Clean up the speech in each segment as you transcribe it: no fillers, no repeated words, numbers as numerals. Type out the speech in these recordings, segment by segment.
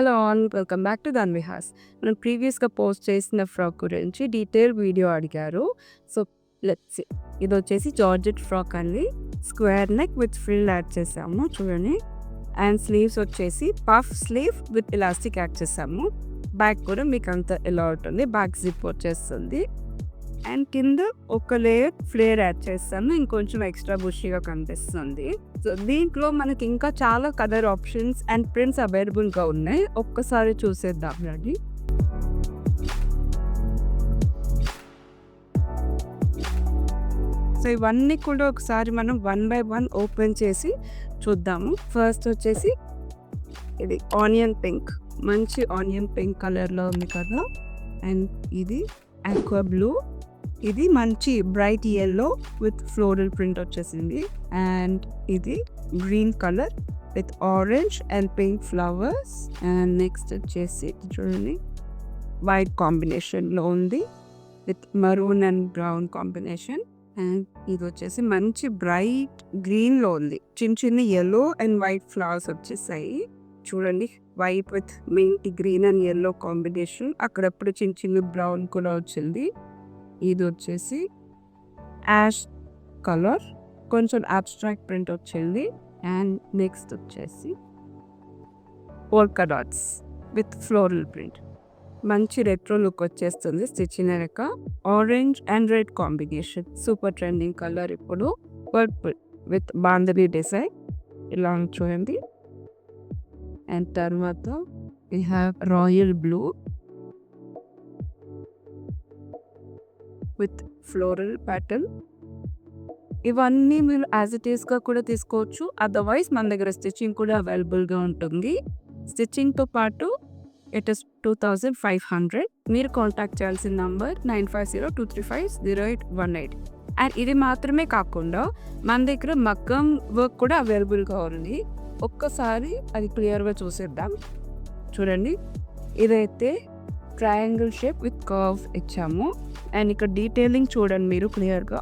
Hello all, welcome back to Dhan Vihas. మనం ప్రీవియస్గా post చేసిన ఫ్రాక్ గురించి డీటెయిల్ వీడియో అడిగారు. So let's see. ఇది వచ్చేసి జార్జెట్ ఫ్రాక్ అండి. Square neck with frill add చేసాము చూడండి. అండ్ స్లీవ్స్ వచ్చేసి puff sleeve with elastic add చేసాము. బ్యాక్ కూడా మీకు అంత ఎలా ఉంటుంది, బ్యాక్ జిప్ వచ్చేస్తుంది. అండ్ కింద ఒక లేయర్ ఫ్లేర్ యాడ్ చేస్తాను, ఇంకొంచెం ఎక్స్ట్రా బుషీగా కనిపిస్తుంది. సో దీంట్లో మనకి ఇంకా చాలా కలర్ ఆప్షన్స్ అండ్ ప్రింట్స్ అవైలబుల్గా ఉన్నాయి. ఒక్కసారి చూసేద్దాం రండి. సో ఇవన్నీ కూడా ఒకసారి మనం 1 by 1 ఓపెన్ చేసి చూద్దాము. ఫస్ట్ వచ్చేసి ఇది ఆనియన్ పింక్, మంచి ఆనియన్ పింక్ కలర్లో ఉంది కదా. అండ్ ఇది ఆక్వా బ్లూ, ఇది మంచి bright yellow with floral print వచ్చేసింది. అండ్ ఇది green colour with orange and pink flowers. And next వచ్చేసి చూడండి వైట్ కాంబినేషన్లో ఉంది with maroon and brown combination. And ఇది వచ్చేసి మంచి బ్రైట్ గ్రీన్లో ఉంది, చిన్న చిన్న ఎల్లో అండ్ వైట్ ఫ్లవర్స్ వచ్చేసాయి చూడండి. White with mint green and yellow combination, అక్కడప్పుడు చిన్న చిన్న బ్రౌన్ కూడా వచ్చింది. ఇది వచ్చేసి యాష్ కలర్, కొంచెం అబ్స్ట్రాక్ట్ ప్రింట్ వచ్చింది. అండ్ నెక్స్ట్ వచ్చేసి polka dots with floral print, మంచి రెట్రో లుక్ వచ్చేస్తుంది స్టిచ్చింగ్ అయ్యాక. Orange and red combination, super trending colour ఇప్పుడు. పర్పుల్ విత్ బాందరీ డిజైన్ ఇలా చూడండి. అండ్ తర్వాత we have royal blue with floral pattern. ఇవన్నీ మీరు యాజ్ ఇట్ ఈస్గా కూడా తీసుకోవచ్చు, అదర్వైజ్ మన దగ్గర స్టిచ్చింగ్ కూడా అవైలబుల్గా ఉంటుంది. స్టిచ్చింగ్తో పాటు ఇట్ ఇస్ 2500. మీరు కాంటాక్ట్ చేయాల్సిన నంబర్ 9502350818. అండ్ ఇది మాత్రమే కాకుండా మన దగ్గర మగ్గం వర్క్ కూడా అవైలబుల్గా ఉంది. ఒక్కసారి అది క్లియర్గా చూసేద్దాం చూడండి. ఇదైతే ట్రయాంగిల్ షేప్ విత్ కర్వ్ ఇచ్చాము. అండ్ ఇక్కడ డీటెయిలింగ్ చూడండి మీరు క్లియర్గా.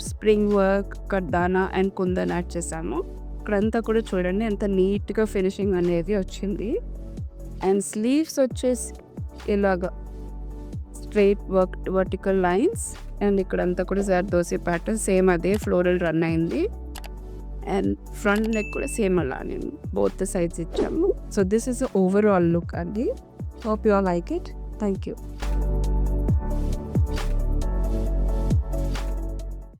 స్ప్రింగ్ వర్క్, కడ్దానా అండ్ కుందన్ యాడ్ చేసాము. ఇక్కడంతా కూడా చూడండి ఎంత నీట్గా ఫినిషింగ్ అనేది వచ్చింది. అండ్ స్లీవ్స్ వచ్చేసి ఇలాగా స్ట్రైట్ వర్టికల్ లైన్స్. అండ్ ఇక్కడంతా కూడా జర్దోసి ప్యాటర్న్ సేమ్ అదే ఫ్లోరల్ రన్ అయింది. అండ్ ఫ్రంట్ నెక్ కూడా సేమ్ అలానే బోత్ సైడ్స్ ఇచ్చాము. So this is overall look అండి. Hope you all like it. Thank you.